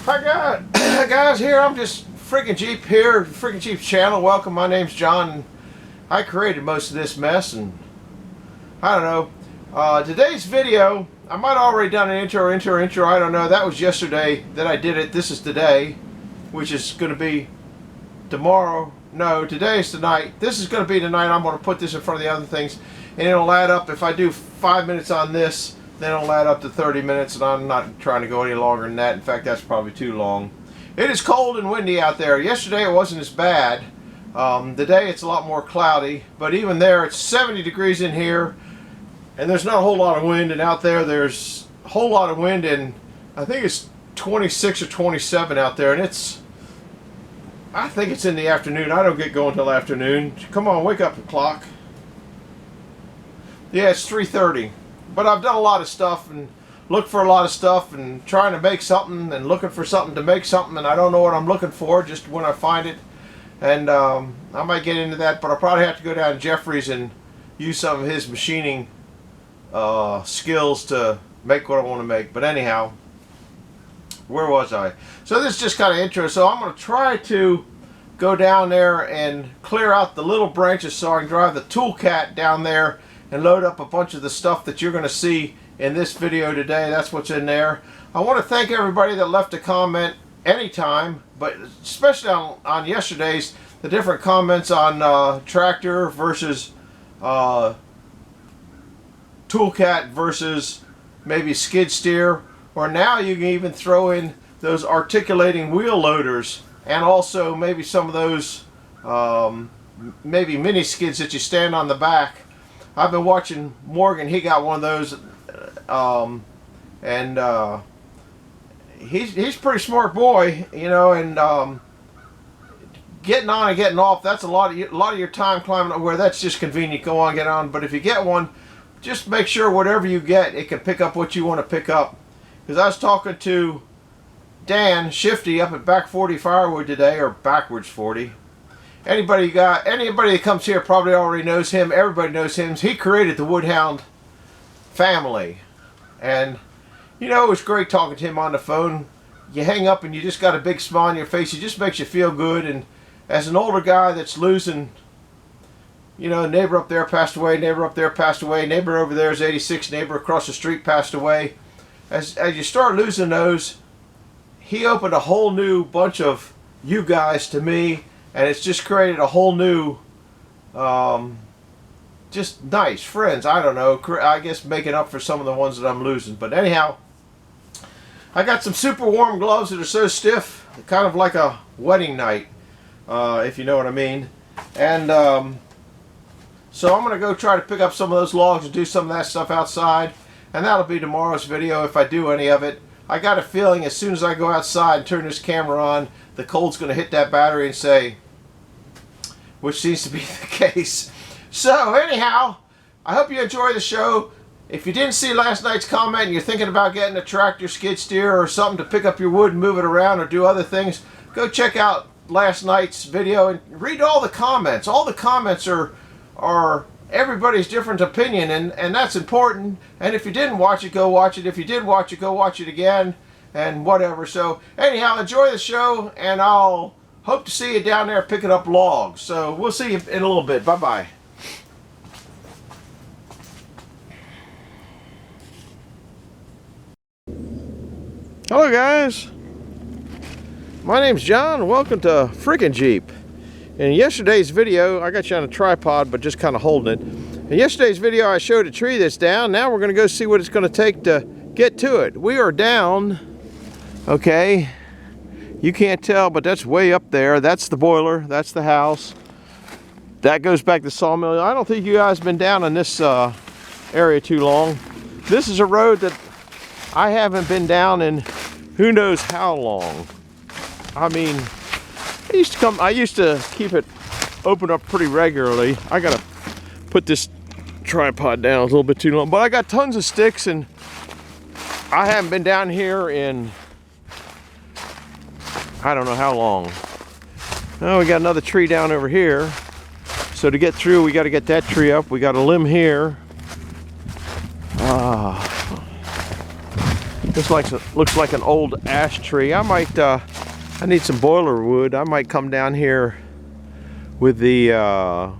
Hi guys, here I'm just Freaking Jeep here, Freaking Jeep's channel. Welcome, my name's John. And I created most of this mess, and I don't know. Today's video, I might have already done an intro, I don't know. That was yesterday that I did it. This is today, which is going to be tomorrow. No, today is tonight. This is going to be tonight. I'm going to put this in front of the other things, and it'll add up. If I do 5 minutes on this, then it'll add up to 30 minutes, and I'm not trying to go any longer than that. In fact, that's probably too long. It is cold and windy out there. Yesterday it wasn't as bad. Today it's a lot more cloudy, but even there it's 70 degrees in here, and there's not a whole lot of wind, and out there there's a whole lot of wind, and I think it's 26 or 27 out there, and I think it's in the afternoon. I don't get going till afternoon. Come on, wake up the clock. Yeah, it's 3:30. But I've done a lot of stuff and looked for a lot of stuff and trying to make something and looking for something to make something, and I don't know what I'm looking for just when I find it. And I might get into that, but I'll probably have to go down to Jeffrey's and use some of his machining skills to make what I want to make. But anyhow, where was I? So this is just kind of intro. So I'm going to try to go down there and clear out the little branches so I can drive the Toolcat down there and load up a bunch of the stuff that you're going to see in this video today. That's what's in there. I want to thank everybody that left a comment anytime, but especially on yesterday's, the different comments on tractor versus Toolcat versus maybe skid steer, or now you can even throw in those articulating wheel loaders, and also maybe some of those maybe mini skids that you stand on the back. I've been watching Morgan. He got one of those, and he's a pretty smart boy, you know. And getting on and getting off, that's a lot of your time climbing. Where that's just convenient. Go on, get on. But if you get one, just make sure whatever you get, it can pick up what you want to pick up. Because I was talking to Dan Shifty up at Back 40 Firewood today, or Backwards 40. Anybody that comes here probably already knows him. Everybody knows him. He created the Woodhound family, and you know, it was great talking to him on the phone. You hang up and you just got a big smile on your face. It just makes you feel good. And as an older guy that's losing, you know, neighbor up there passed away, neighbor up there passed away, neighbor over there is 86, neighbor across the street passed away. As you start losing those, he opened a whole new bunch of you guys to me. And it's just created a whole new, just nice friends. I don't know. I guess making up for some of the ones that I'm losing. But anyhow, I got some super warm gloves that are so stiff, kind of like a wedding night, if you know what I mean. And so I'm going to go try to pick up some of those logs and do some of that stuff outside. And that'll be tomorrow's video if I do any of it. I got a feeling as soon as I go outside and turn this camera on, the cold's going to hit that battery and say, which seems to be the case. So anyhow, I hope you enjoy the show. If you didn't see last night's comment and you're thinking about getting a tractor, skid steer, or something to pick up your wood and move it around or do other things, go check out last night's video and read all the comments. All the comments are everybody's different opinion, and that's important. And if you didn't watch it, go watch it. If you did watch it, go watch it again, and whatever. So anyhow, enjoy the show, and I'll hope to see you down there picking up logs. So we'll see you in a little bit. Bye bye. Hello guys, my name's John. Welcome to Freaking Jeep. In yesterday's video, I got you on a tripod, but just kind of holding it. In yesterday's video, I showed a tree that's down. Now we're going to go see what it's going to take to get to it. We are down, okay, you can't tell, but that's way up there. That's the boiler, that's the house. That goes back to the sawmill. I don't think you guys have been down in this area too long. This is a road that I haven't been down in who knows how long. I mean, I used to keep it open up pretty regularly. I gotta put this tripod down, it's a little bit too long, but I got tons of sticks, and I haven't been down here in I don't know how long. Oh, we got another tree down over here. So to get through, we got to get that tree up. We got a limb here. This looks like an old ash tree. I need some boiler wood. I might come down here with the, I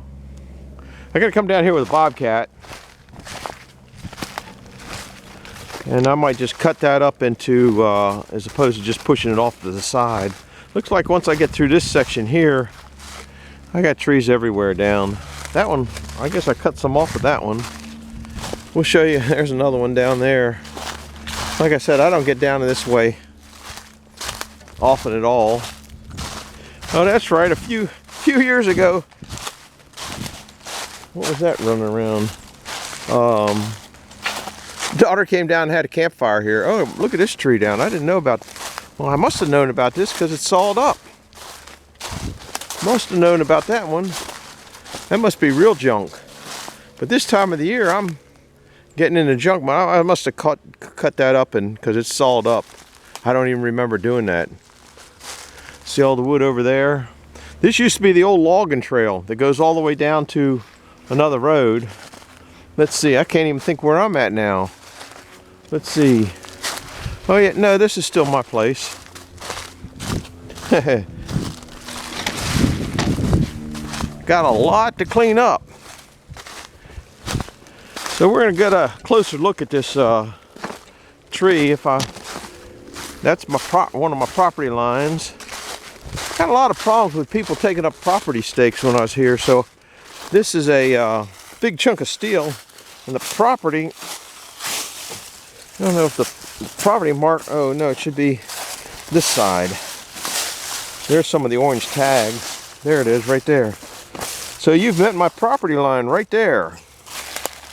gotta come down here with a bobcat. And I might just cut that up into, as opposed to just pushing it off to the side. Looks like once I get through this section here, I got trees everywhere down. That one, I guess I cut some off of that one. We'll show you, there's another one down there. Like I said, I don't get down this way often at all. Oh, that's right, a few years ago. What was that running around? Daughter came down and had a campfire here. Oh, look at this tree down. I didn't know about, well, I must have known about this because it's sawed up. Must have known about that one. That must be real junk. But this time of the year, I'm getting into junk. I must have cut that up and because it's sawed up. I don't even remember doing that. See all the wood over there? This used to be the old logging trail that goes all the way down to another road. Let's see, I can't even think where I'm at now. Let's see. Oh yeah, no, this is still my place. Got a lot to clean up. So we're gonna get a closer look at this tree. That's one of my property lines. Had a lot of problems with people taking up property stakes when I was here. So this is a big chunk of steel, and the property. I don't know if the property mark. Oh no, it should be this side. There's some of the orange tags. There it is, right there. So you've met my property line right there.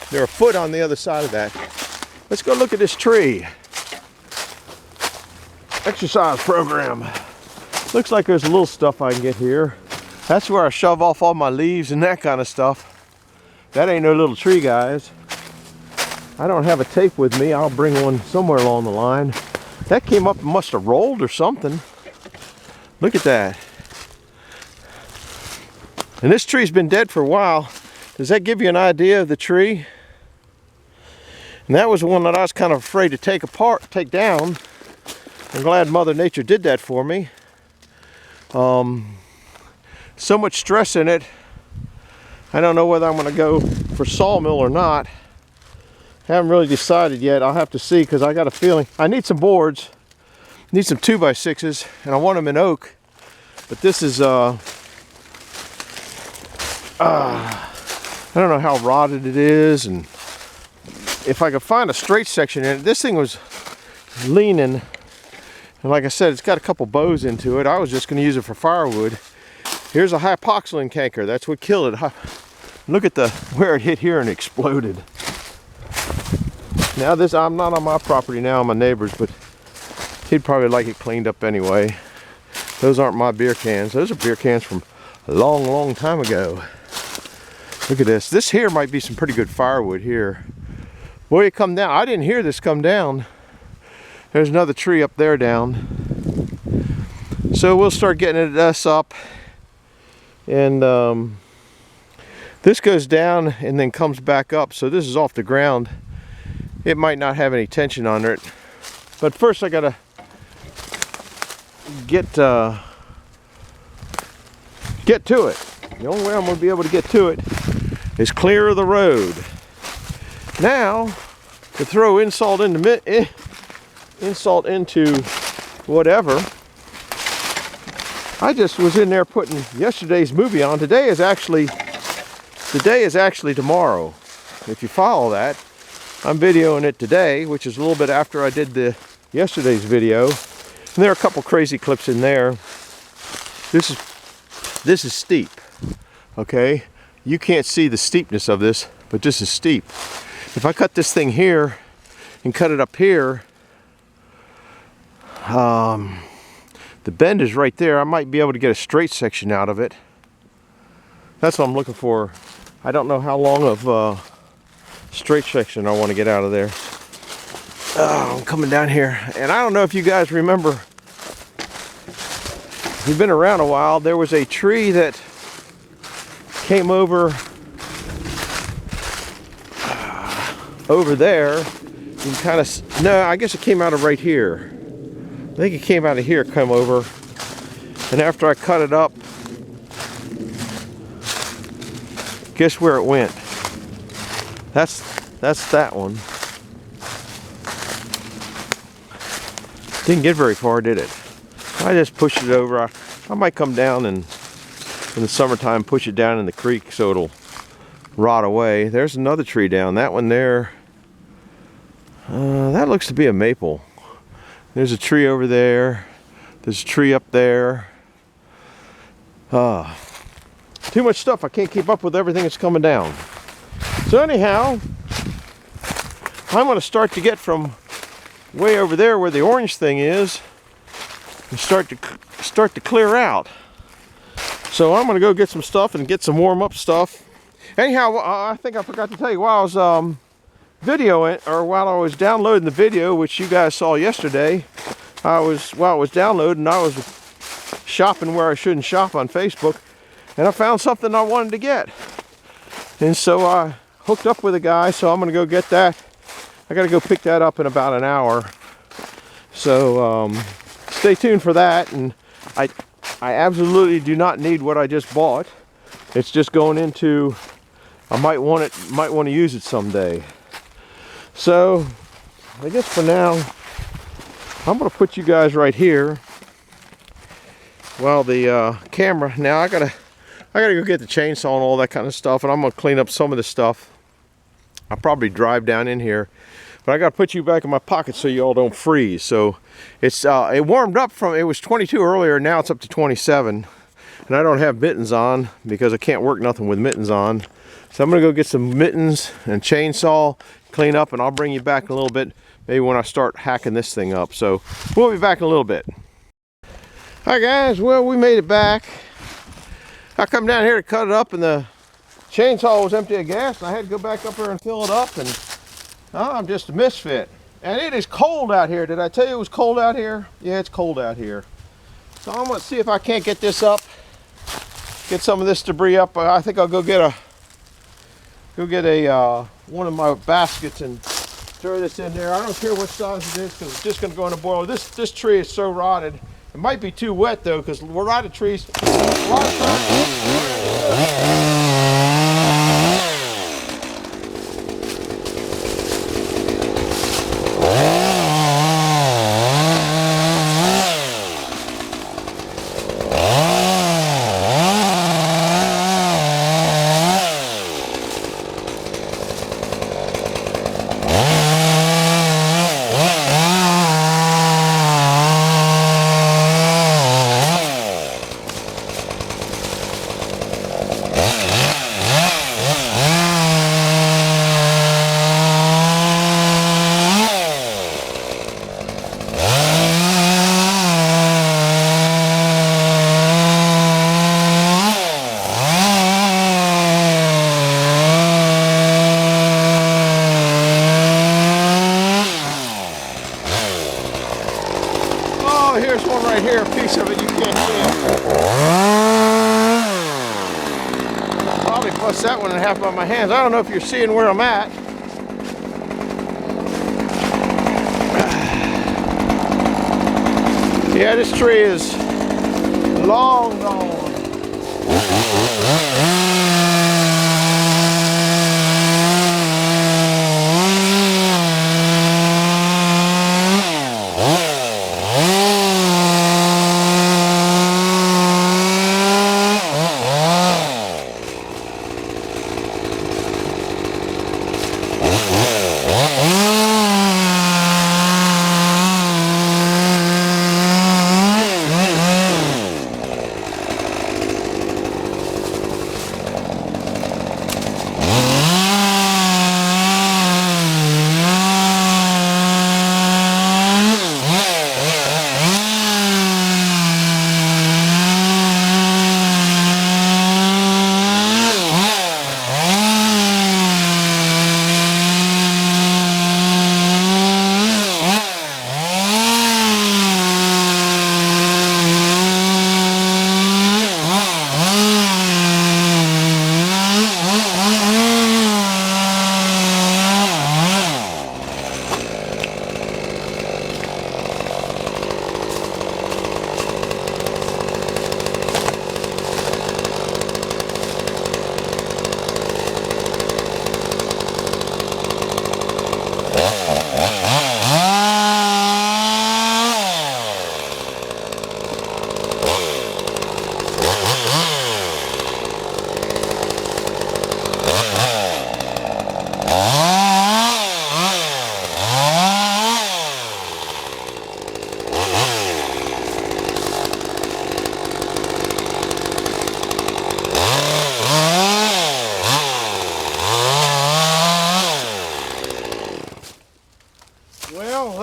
They're a foot on the other side of that. Let's go look at this tree. Exercise program. Looks like there's a little stuff I can get here. That's where I shove off all my leaves and that kind of stuff. That ain't no little tree, guys. I don't have a tape with me. I'll bring one somewhere along the line. That came up and must have rolled or something. Look at that. And this tree's been dead for a while. Does that give you an idea of the tree? And that was one that I was kind of afraid to take down. I'm glad Mother Nature did that for me. So much stress in it. I don't know whether I'm going to go for sawmill or not. Haven't really decided yet. I'll have to see because I got a feeling. I need some boards. Need some 2x6s, and I want them in oak. But this is I don't know how rotted it is, and if I could find a straight section in it. This thing was leaning, and like I said, it's got a couple bows into it. I was just going to use it for firewood. Here's a hypoxylon canker. That's what killed it. Look at where it hit here and exploded. Now this, I'm not on my property now, I'm my neighbor's, but he'd probably like it cleaned up anyway. Those aren't my beer cans. Those are beer cans from a long, long time ago. Look at this. This here might be some pretty good firewood here. Boy, it come down. I didn't hear this come down. There's another tree up there down. So we'll start getting this up. And this goes down and then comes back up. So this is off the ground. It might not have any tension under it. But first I gotta get to it. The only way I'm gonna be able to get to it is clear of the road. Now, to throw insult into whatever, I just was in there putting yesterday's movie on. The day is actually tomorrow. If you follow that, I'm videoing it today, which is a little bit after I did yesterday's video. And there are a couple crazy clips in there. This is steep, okay? You can't see the steepness of this, but this is steep. If I cut this thing here and cut it up here, the bend is right there. I might be able to get a straight section out of it. That's what I'm looking for. I don't know how long of straight section I want to get out of there. I'm coming down here, and I don't know if you guys remember, if you've been around a while, there was a tree that came over there, you can kind of, no, I guess it came out of right here. I think it came out of here, come over. And after I cut it up, guess where it went? That's that one. Didn't get very far, did it? I just pushed it over. I might come down and in the summertime push it down in the creek so it'll rot away. There's another tree down. That one there, that looks to be a maple. There's a tree over there. There's a tree up there. Too much stuff. I can't keep up with everything that's coming down. So anyhow, I'm going to start to get from way over there where the orange thing is and start to clear out. So I'm going to go get some stuff and get some warm up stuff. Anyhow, I think I forgot to tell you, while I was videoing, or while I was downloading the video, which you guys saw yesterday, while I was downloading, I was shopping where I shouldn't shop on Facebook, and I found something I wanted to get. And so I hooked up with a guy, so I'm going to go get that. I got to go pick that up in about an hour. So stay tuned for that. And I absolutely do not need what I just bought. It's just going into, I might want to use it someday. So I guess for now, I'm going to put you guys right here while the camera, now I gotta go get the chainsaw and all that kind of stuff, and I'm going to clean up some of the stuff. I'll probably drive down in here, but I got to put you back in my pocket so you all don't freeze. So it's it warmed up from, it was 22 earlier, now it's up to 27, and I don't have mittens on because I can't work nothing with mittens on. So I'm going to go get some mittens and chainsaw, clean up, and I'll bring you back in a little bit, maybe when I start hacking this thing up. So we'll be back in a little bit. Hi guys, well, we made it back. I come down here to cut it up, and the chainsaw was empty of gas, and I had to go back up there and fill it up, and I'm just a misfit. And it is cold out here. Did I tell you it was cold out here? Yeah, it's cold out here. So I'm going to see if I can't get this up, get some of this debris up. I think I'll go get a one of my baskets and throw this in there. I don't care what size it is because it's just going to go in a boiler. This tree is so rotted. It might be too wet though, because rotted trees, a lot of times. Here's one right here, a piece of it, you can't see it. I'll probably bust that one in half by my hands. I don't know if you're seeing where I'm at. Yeah, this tree is long gone.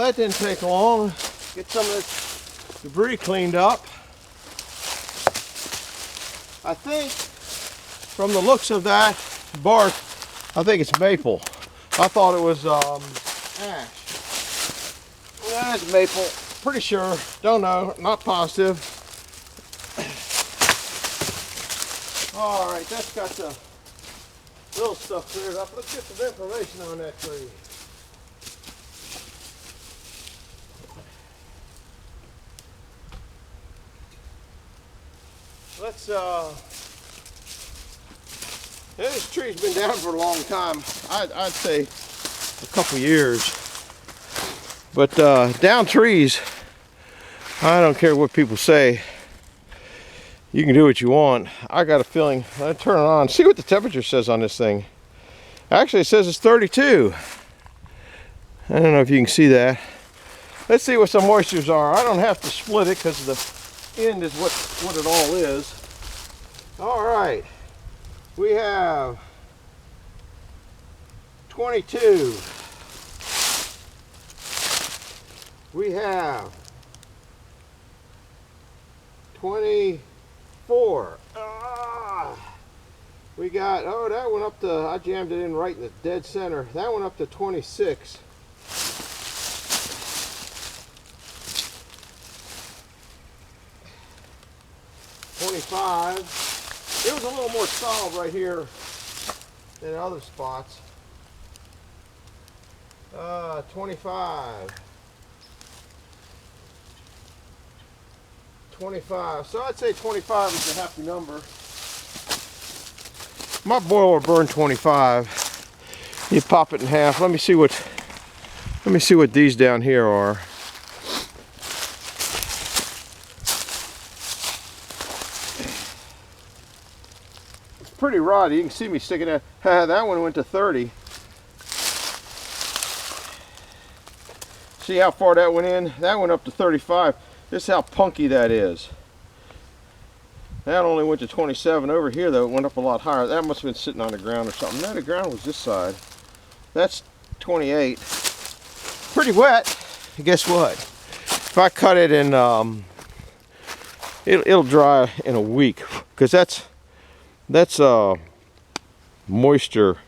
that didn't take long. Get some of this debris cleaned up. I think from the looks of that bark, I think it's maple. I thought it was ash. Well, that's maple. Pretty sure. Don't know. Not positive. All right, that's got the little stuff cleared up. Let's get some information on that tree. Let's yeah, this tree's been down for a long time. I'd say a couple years. But down trees, I don't care what people say. You can do what you want. I got a feeling. Let's turn it on. See what the temperature says on this thing. Actually, it says it's 32. I don't know if you can see that. Let's see what some moistures are. I don't have to split it because the end is what it all is. All right. We have 22. We have 24. We got, oh, that went up to, I jammed it in right in the dead center. That went up to 26. It was a little more solid right here than other spots. 25. 25. So I'd say 25 is a happy number. My boiler burned 25. You pop it in half. Let me see what these down here are. Pretty rotty. You can see me sticking that. That one went to 30. See how far that went in? That went up to 35. This is how punky that is. That only went to 27. Over here though, it went up a lot higher. That must have been sitting on the ground or something. No, the ground was this side. That's 28. Pretty wet. Guess what? If I cut it in, it'll dry in a week, because that's moisture.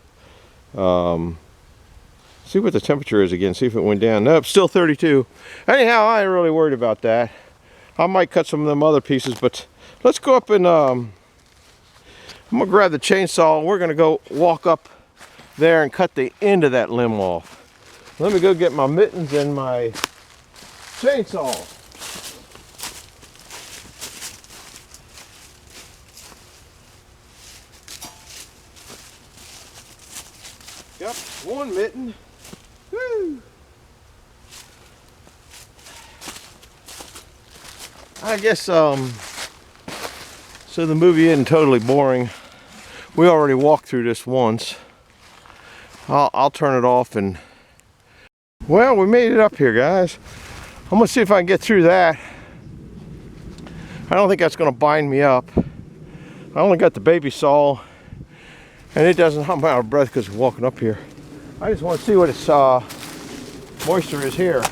See what the temperature is again, see if it went down. Nope, still 32. Anyhow, I ain't really worried about that. I might cut some of them other pieces, but let's go up and I'm gonna grab the chainsaw and we're gonna go walk up there and cut the end of that limb off. Let me go get my mittens and my chainsaw. Yep, one mitten. Woo! I guess so the movie isn't totally boring. We already walked through this once. I'll turn it off and, well, we made it up here, guys. I'm gonna see if I can get through that. I don't think that's gonna bind me up. I only got the baby saw. And it doesn't, I'm out of breath because we're walking up here. I just want to see what its moisture is here.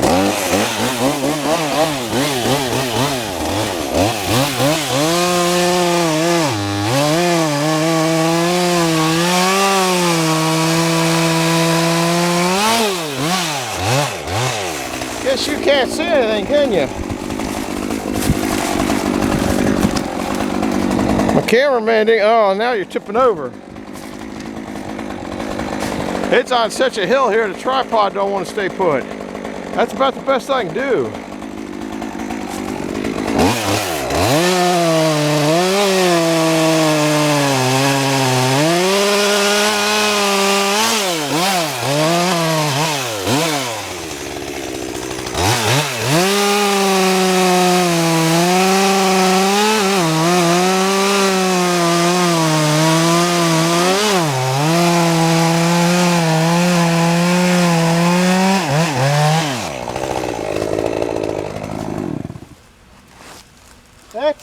Guess you can't see anything, can you? My cameraman didn't, oh, now you're tipping over. It's on such a hill here, the tripod don't want to stay put. That's about the best I can do.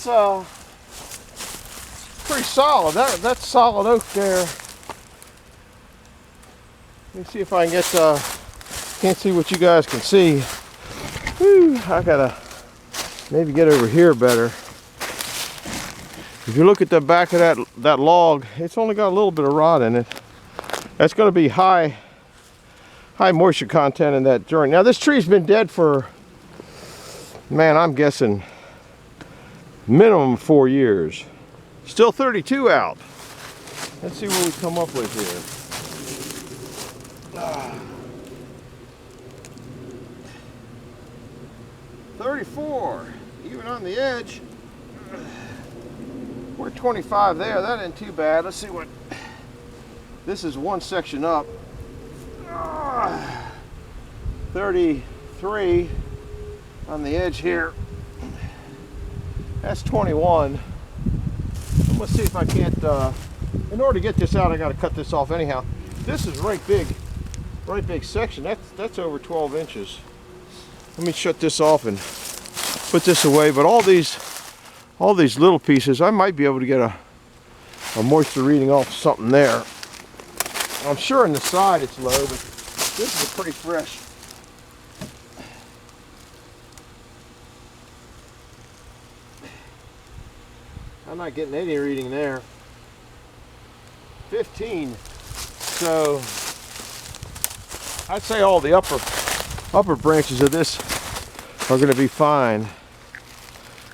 That's pretty solid. That's solid oak there. Let me see if I can get, can't see what you guys can see. Whew, I gotta maybe get over here better. If you look at the back of that log, it's only got a little bit of rot in it. That's going to be high moisture content in that joint. Now this tree's been dead for, man, I'm guessing minimum 4 years. Still 32 out. Let's see what we come up with here. 34, even on the edge. We're 25 there, that ain't too bad. Let's see what, this is one section up. 33 on the edge here. That's 21. Let's see if I can't, in order to get this out, I gotta cut this off anyhow. This is right big section. That's over 12 inches. Let me shut this off and put this away. But all these little pieces, I might be able to get a moisture reading off something there. I'm sure on the side it's low, but this is pretty fresh. I'm not getting any reading there. 15. So I'd say all the upper branches of this are going to be fine.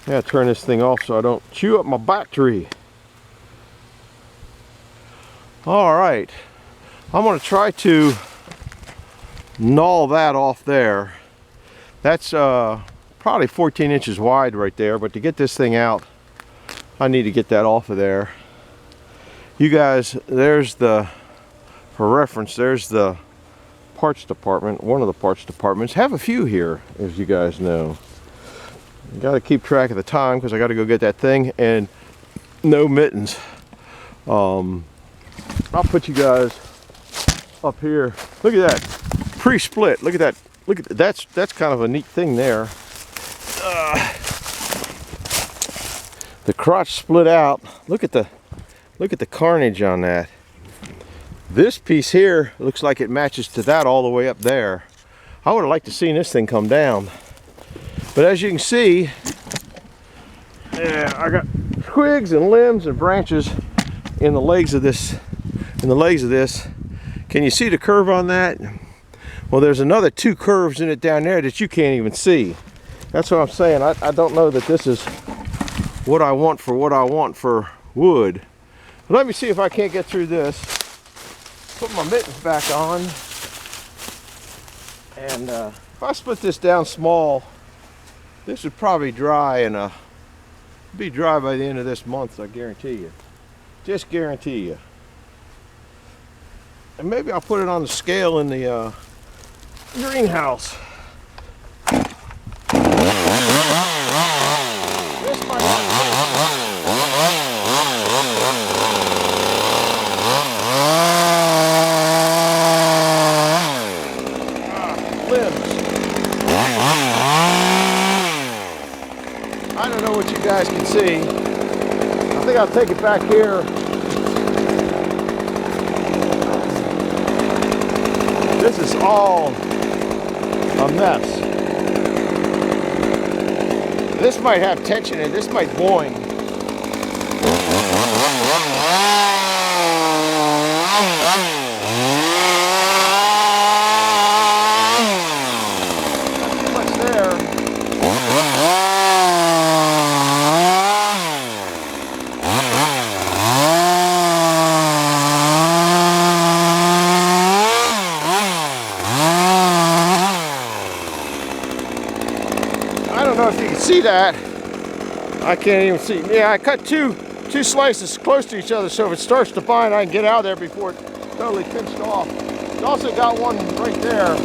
I gotta turn this thing off so I don't chew up my battery. All right, I'm going to try to gnaw that off there. That's probably 14 inches wide right there, but to get this thing out, I need to get that off of there. You guys, there's the, for reference, there's the parts department, one of the parts departments. Have a few here, as you guys know. You got to keep track of the time because I got to go get that thing, and no mittens. I'll put you guys up here. Look at that pre-split. Look at that. Look at that. That's kind of a neat thing there. The crotch split out. Look at the carnage on that. This piece here looks like it matches to that all the way up there. I would have liked to seen this thing come down. But as you can see, yeah, I got twigs and limbs and branches in the legs of this. Can you see the curve on that? Well, there's another 2 curves in it down there that you can't even see. That's what I'm saying. I don't know that this is what I want for wood. But let me see if I can't get through this. Put my mittens back on. And if I split this down small, this would probably dry and be dry by the end of this month, I guarantee you. Just guarantee you. And maybe I'll put it on the scale in the greenhouse. This might limbs. I don't know what you guys can see. I think I'll take it back here. This is all a mess. This might have tension in it. This might boing. Not too much there. I don't know if you can see that. I can't even see. Yeah, I cut two slices close to each other, so if it starts to bind, I can get out of there before it's totally pinched off. It's also got one right there.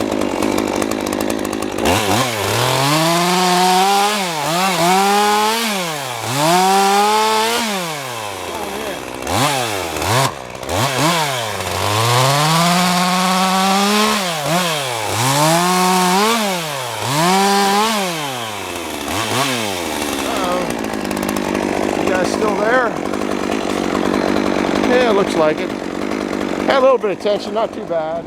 Still there? Yeah, it looks like it. Had a little bit of tension, not too bad.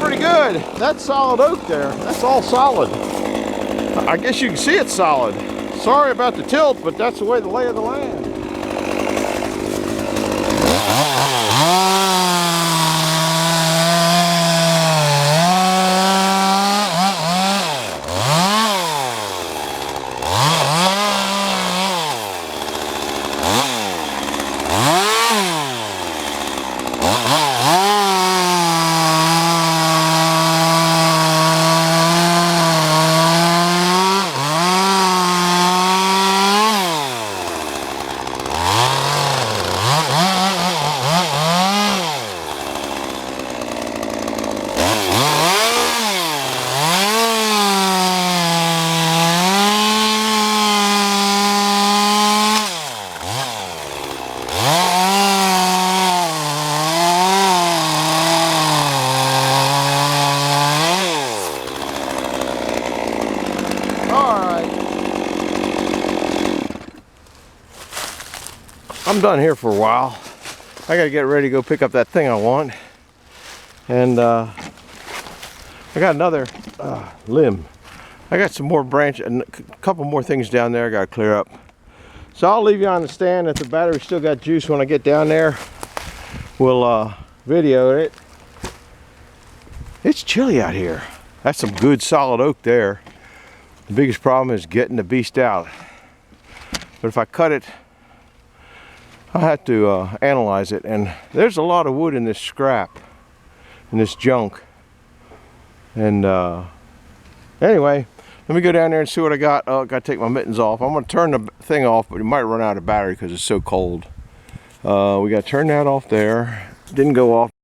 pretty good. That's solid oak there. That's all solid. I guess you can see it's solid. Sorry about the tilt, but that's the way the lay of the land. I'm done here for a while. I gotta get ready to go pick up that thing I want. And I got another limb. I got some more branch and a couple more things down there I gotta clear up. So I'll leave you on the stand. If the battery still got juice when I get down there, we'll video it. It's chilly out here. That's some good solid oak there. The biggest problem is getting the beast out. But if I cut it, I have to analyze it, and there's a lot of wood in this scrap, in this junk. And anyway, let me go down there and see what I got. Oh, I gotta take my mittens off. I'm gonna turn the thing off, but it might run out of battery because it's so cold. We gotta turn that off there. Didn't go off.